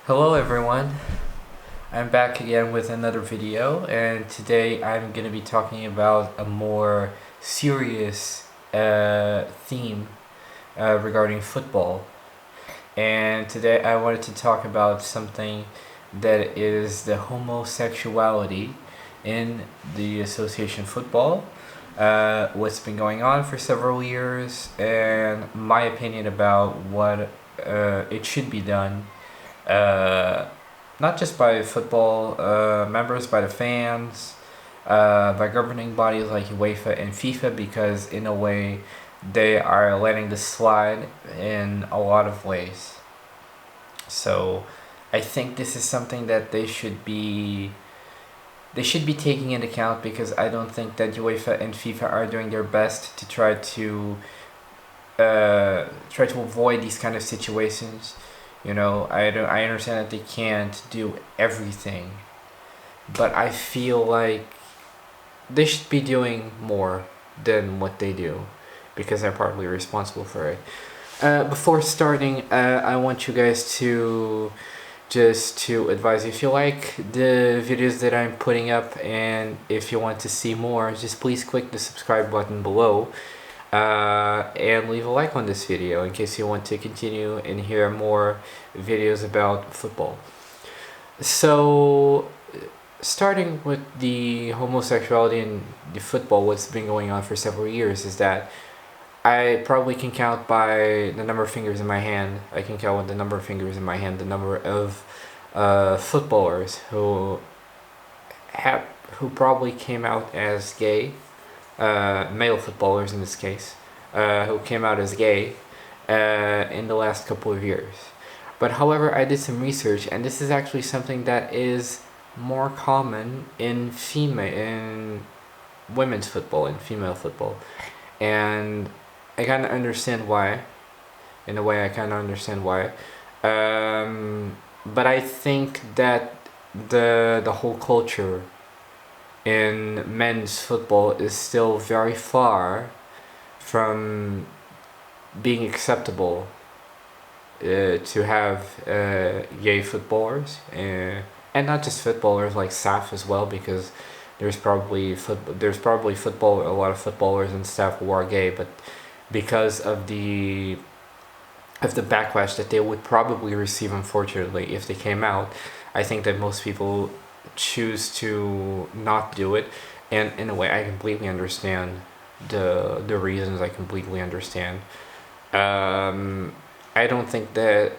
Hello everyone, I'm back again with another video, and today I'm going to be talking about a more serious theme regarding football. And today I wanted to talk about something that is the homosexuality in the association football, what's been going on for several years, and my opinion about what it should be done, uh, not just by football members, by the fans, by governing bodies like UEFA and FIFA, because in a way they are letting this slide in a lot of ways. So I think this is something that they should be taking into account, because I don't think that UEFA and FIFA are doing their best to try to avoid these kind of situations. I understand that they can't do everything, but I feel like they should be doing more than what they do, because they're partly responsible for it. Before starting, I want you guys to just to advise you, if you like the videos that I'm putting up and if you want to see more, just please click the subscribe button below, and leave a like on this video in case you want to continue and hear more videos about football. So, starting with the homosexuality in the football, what's been going on for several years is that I probably can count by the number of fingers in my hand. I can count with the number of fingers in my hand the number of footballers who probably came out as gay, male footballers in this case, who came out as gay in the last couple of years. But however, I did some research, and this is actually something that is more common in women's football, in female football, and I kind of understand why. In a way, I kind of understand why. But I think that the whole culture in men's football is still very far from being acceptable, to have gay footballers, and not just footballers, like staff as well, because there's probably a lot of footballers and staff who are gay, but because of the backlash that they would probably receive, unfortunately, if they came out, I think that most people choose to not do it. And in a way, I completely understand the reasons. I completely understand. I don't think that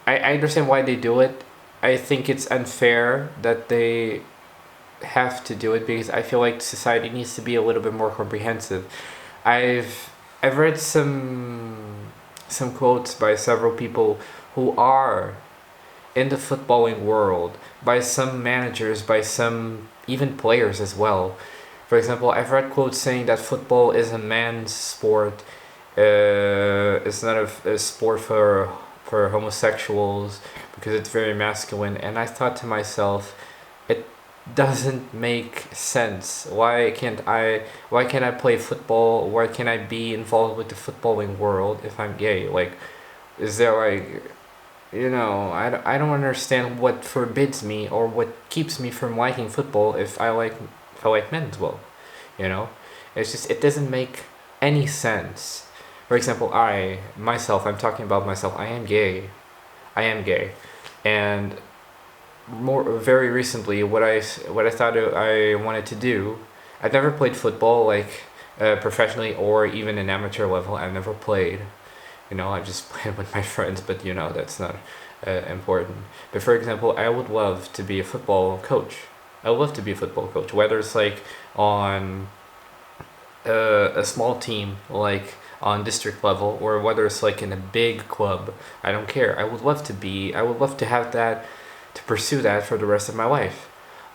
I understand why they do it. I think it's unfair that they have to do it, because I feel like society needs to be a little bit more comprehensive. I've read some quotes by several people who are in the footballing world, by some managers, by some even players as well. For example, I've read quotes saying that football is a man's sport. It's not a sport for homosexuals, because it's very masculine. And I thought to myself, it doesn't make sense. Why can't I play football? Why can't I be involved with the footballing world if I'm gay? Like, is there like, I don't understand what forbids me or what keeps me from liking football if I like men as well. You know, it's just, it doesn't make any sense. For example, I'm talking about myself. I am gay, and very recently, what I thought I wanted to do. I've never played football, like professionally or even an amateur level. I've never played. I just played with my friends, but that's not important. But for example, I would love to be a football coach. I would love to be a football coach, whether it's like on a small team, like on district level, or whether it's like in a big club. I don't care. I would love to have that, to pursue that for the rest of my life.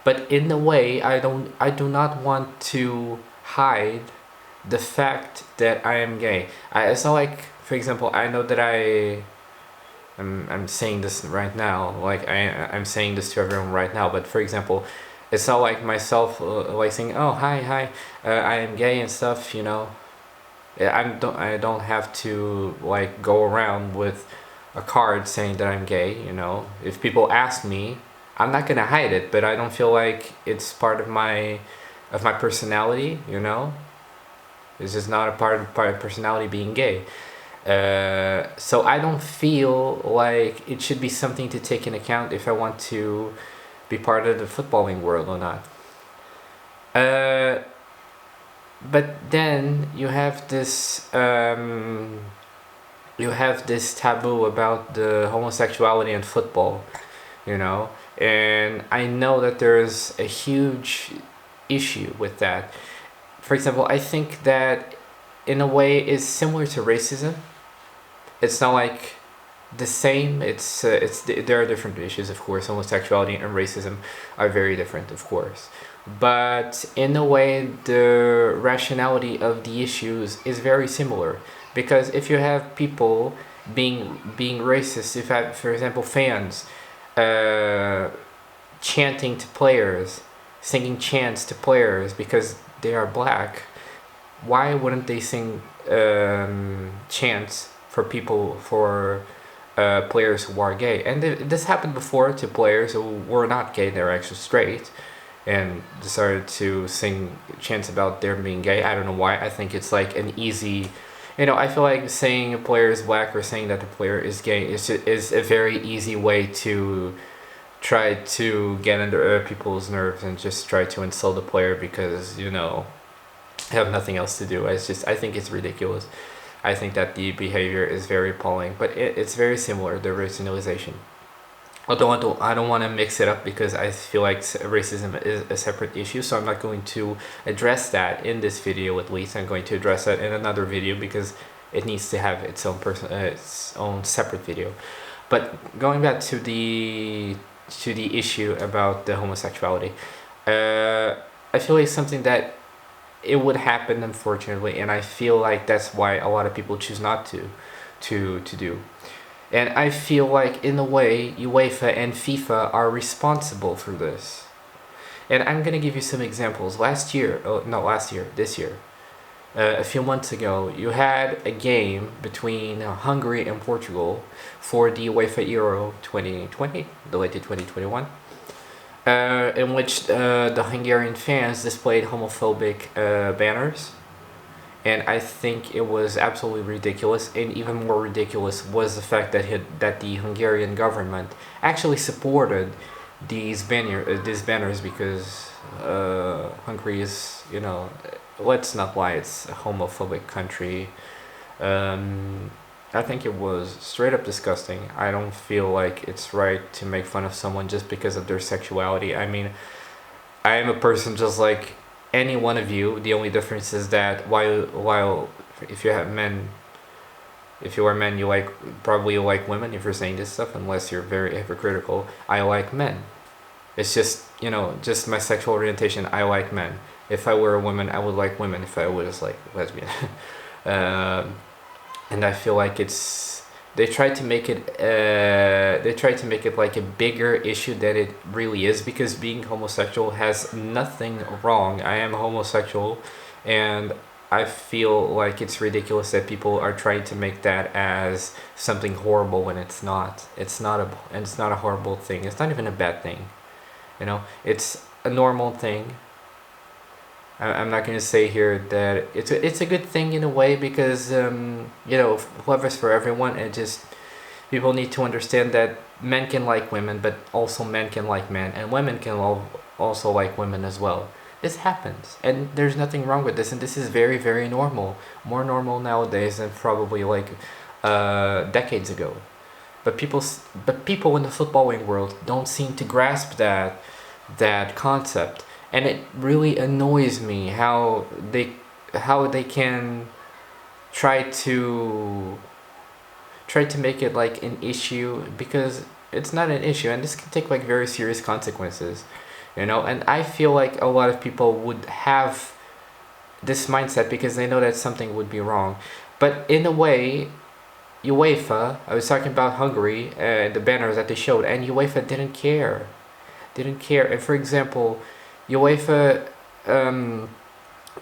But in a way, I do not want to hide the fact that I am gay. It's not like, for example, I know that I'm saying this right now, like I'm saying this to everyone right now, but for example, it's not like myself, like saying, oh, hi, I am gay and stuff. I don't have to like go around with a card saying that I'm gay. You know, if people ask me, I'm not gonna hide it, but I don't feel like it's part of my personality. You know, it's just not a part of personality being gay. So I don't feel like it should be something to take into account if I want to be part of the footballing world or not. Uh, but then you have this taboo about the homosexuality in football, you know, and I know that there's a huge issue with that. For example, I think that in a way is similar to racism. It's not like the same. There are different issues, of course. Homosexuality and racism are very different, of course. But in a way, the rationality of the issues is very similar. Because if you have people being racist, if you have, for example, fans uh, chanting to players, singing chants to players because they are black, why wouldn't they sing chants for people for players who are gay? And this happened before to players who were not gay; they were actually straight, and decided to sing chants about their being gay. I don't know why. I think it's like an easy, you know. I feel like saying a player is black or saying that the player is gay is a very easy way to try to get under people's nerves and just try to insult the player because you know have nothing else to do. I think it's ridiculous. I think that the behavior is very appalling, but it's very similar, the racialization. Although I don't want to mix it up because I feel like racism is a separate issue, so I'm not going to address that in this video. At least I'm going to address that in another video because it needs to have its own separate video. But going back to the issue about the homosexuality, I feel like something that it would happen, unfortunately, and I feel like that's why a lot of people choose not to do. And I feel like in a way UEFA and FIFA are responsible for this. And I'm gonna give you some examples. This year, a few months ago, you had a game between Hungary and Portugal for the UEFA Euro 2020, delayed to 2021. In which the Hungarian fans displayed homophobic banners, and I think it was absolutely ridiculous. And even more ridiculous was the fact that the Hungarian government actually supported these banners because Hungary is, you know, let's not lie, it's a homophobic country. I think it was straight up disgusting. I don't feel like it's right to make fun of someone just because of their sexuality. I mean, I am a person just like any one of you. The only difference is that while if you have men, if you are men, you probably like women. If you're saying this stuff, unless you're very hypocritical, I like men. It's just, you know, just my sexual orientation. I like men. If I were a woman, I would like women. If I was like lesbian. And I feel like they tried to make it like a bigger issue than it really is, because being homosexual has nothing wrong. I am homosexual, and I feel like it's ridiculous that people are trying to make that as something horrible when it's not. It's not a horrible thing. It's not even a bad thing. You know, it's a normal thing. I'm not going to say here that it's a good thing in a way, because you know, love is for everyone, and just people need to understand that men can like women, but also men can like men, and women can also like women as well. This happens, and there's nothing wrong with this, and this is very, very normal, more normal nowadays than probably like decades ago. But people in the footballing world don't seem to grasp that concept. And it really annoys me how they can try to make it like an issue, because it's not an issue, and this can take like very serious consequences, you know. And I feel like a lot of people would have this mindset because they know that something would be wrong. But in a way, UEFA, I was talking about Hungary and the banners that they showed, and UEFA didn't care. And for example, UEFA,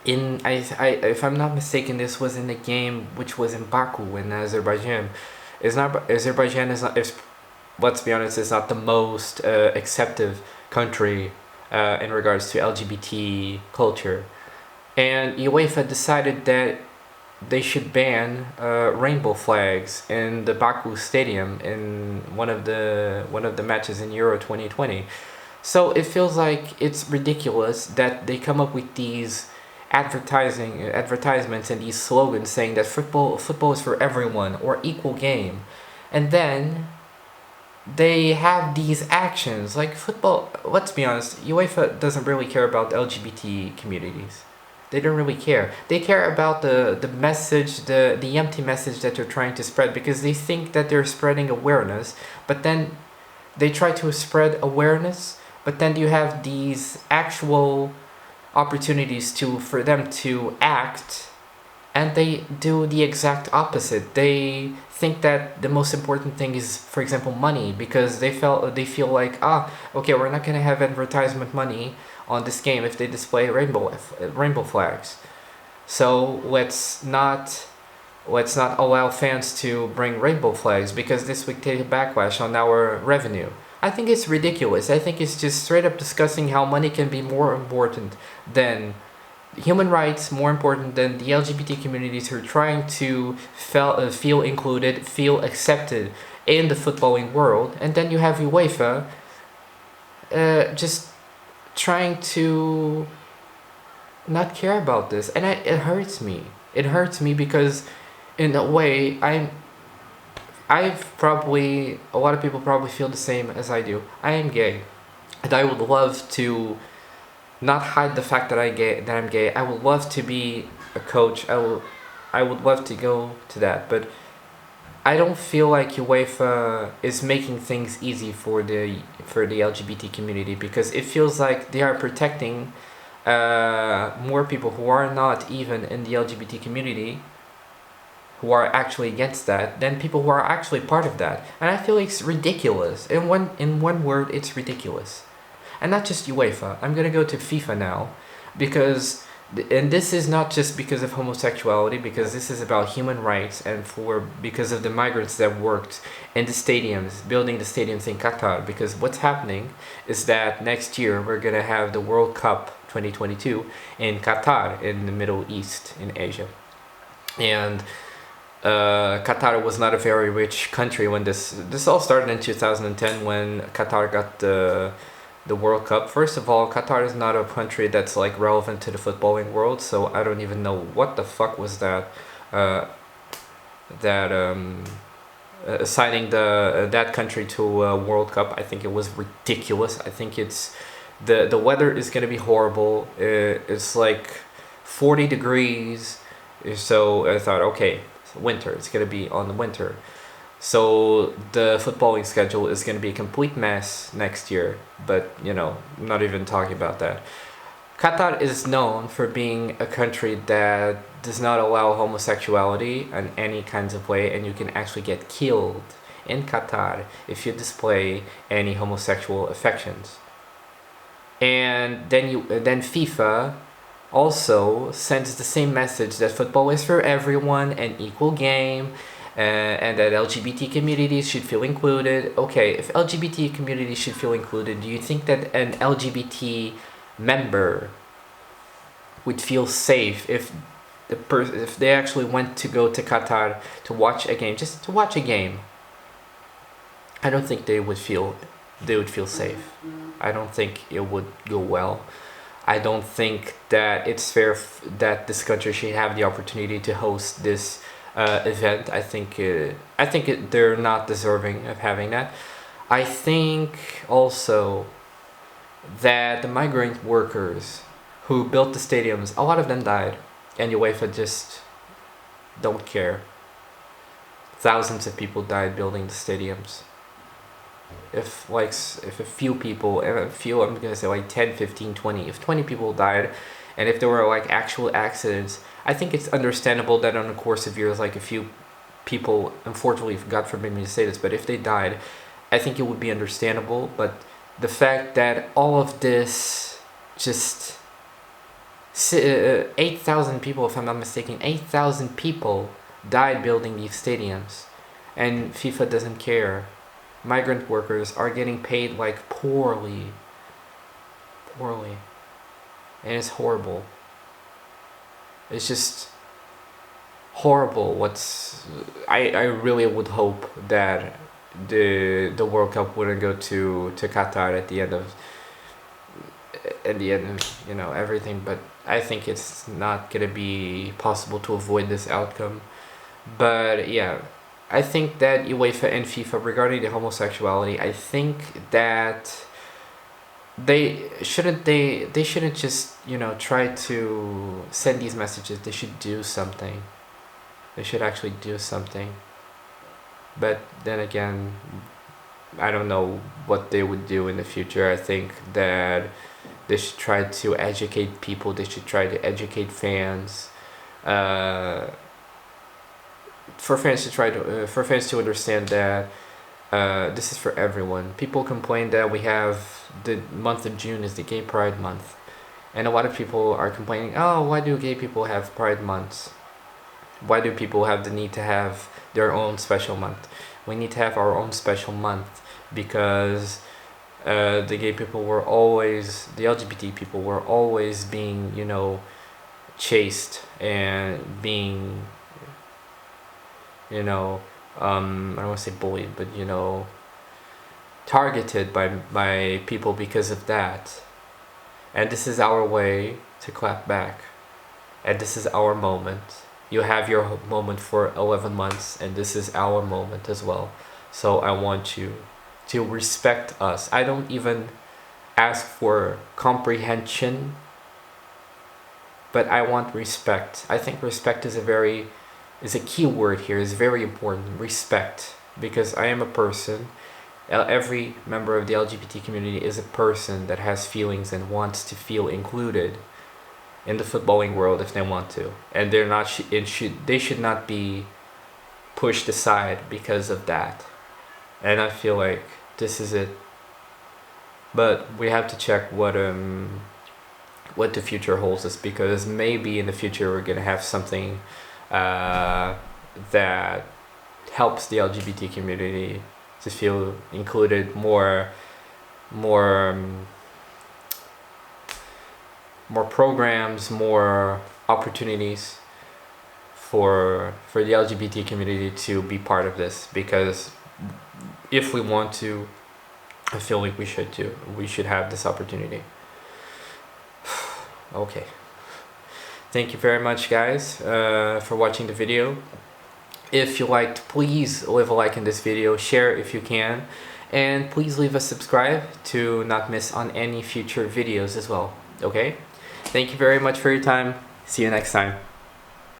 if I'm not mistaken, this was in a game which was in Baku in Azerbaijan. It's not Azerbaijan is not. If let's be honest, is not the most acceptive country in regards to LGBT culture, and UEFA decided that they should ban rainbow flags in the Baku stadium in one of the matches in Euro 2020. So it feels like it's ridiculous that they come up with these advertisements and these slogans saying that football is for everyone or equal game, and then they have these actions like football. Let's be honest, UEFA doesn't really care about the LGBT communities. They don't really care. They care about the message, the empty message that they're trying to spread, because they think that they're spreading awareness, but then they try to spread awareness, but then you have these actual opportunities to for them to act, and they do the exact opposite. They think that the most important thing is, for example, money, because they feel like, okay, we're not gonna have advertisement money on this game if they display rainbow flags. So let's not allow fans to bring rainbow flags because this would take a backlash on our revenue. I think it's ridiculous. I think it's just straight up discussing how money can be more important than human rights, more important than the LGBT communities who are trying to feel included, feel accepted in the footballing world. And then you have UEFA just trying to not care about this. And it hurts me. It hurts me because in a way a lot of people probably feel the same as I do. I am gay, and I would love to not hide the fact that I'm gay. I would love to be a coach. I would love to go to that, but I don't feel like UEFA is making things easy for the LGBT community, because it feels like they are protecting more people who are not even in the LGBT community, who are actually against that, than people who are actually part of that. And I feel like it's ridiculous. In one word, it's ridiculous. And not just UEFA. I'm gonna go to FIFA now, because and this is not just because of homosexuality, because this is about human rights and because of the migrants that worked in the stadiums, building the stadiums in Qatar. Because what's happening is that next year we're gonna have the World Cup 2022 in Qatar, in the Middle East, in Asia, and Qatar was not a very rich country when this all started in 2010, when Qatar got the World Cup. First of all, Qatar is not a country that's like relevant to the footballing world, so I don't even know what the fuck was that. Assigning that country to a World Cup, I think it was ridiculous. I think it's the weather is gonna be horrible. It's like 40 degrees, so I thought, okay, winter. It's gonna be on the winter. So the footballing schedule is going to be a complete mess next year, but I'm not even talking about that. Qatar is known for being a country that does not allow homosexuality in any kinds of way, and you can actually get killed in Qatar if you display any homosexual affections. And then FIFA also sends the same message that football is for everyone, an equal game, and that LGBT communities should feel included. Okay, if LGBT communities should feel included, do you think that an LGBT member would feel safe if if they actually went to go to Qatar to watch a game, just to watch a game? I don't think they would feel safe. I don't think it would go well. I don't think that it's fair that this country should have the opportunity to host this event. I think they're not deserving of having that. I think also that the migrant workers who built the stadiums, a lot of them died, and UEFA just don't care. Thousands of people died building the stadiums. If a few people, I'm gonna say like 10, 15, 20, if 20 people died, and if there were like actual accidents, I think it's understandable that on the course of years, like a few people, unfortunately, God forbid me to say this, but if they died, I think it would be understandable. But the fact that all of this, just 8,000 people, if I'm not mistaken, 8,000 people died building these stadiums. and FIFA doesn't care. Migrant workers are getting paid like poorly, and it's horrible. It's just horrible. I really would hope that the World Cup wouldn't go to Qatar at the end of everything, but I think it's not gonna be possible to avoid this outcome. But yeah, I think that UEFA and FIFA regarding the homosexuality, I think that they shouldn't just try to send these messages. They should do something. They should actually do something. But then again, I don't know what they would do in the future. I think that they should try to educate people. They should try to educate fans. Uh, for fans to understand that this is for everyone. People complain that we have the month of June is the Gay Pride Month, and a lot of people are complaining, oh, why do gay people have Pride months? Why do people have the need to have their own special month? We need to have our own special month because the gay people were always, the LGBT people were always being, chased and being, I don't want to say bullied, but targeted by people because of that. And this is our way to clap back. And this is our moment. You have your moment for 11 months, and this is our moment as well. So I want you to respect us. I don't even ask for comprehension, but I want respect. I think respect is a key word here, is very important. Respect, because I am a person. Every member of the LGBT community is a person that has feelings and wants to feel included in the footballing world if they want to, and they should not be pushed aside because of that. And I feel like this is it. But we have to check what the future holds us, because maybe in the future we're gonna have something that helps the LGBT community to feel included more programs, more opportunities for the LGBT community to be part of this. Because if we want to, I feel like we should have this opportunity. Okay. Thank you very much, guys, for watching the video. If you liked, please leave a like in this video, share if you can, and please leave a subscribe to not miss on any future videos as well, okay? Thank you very much for your time. See you next time.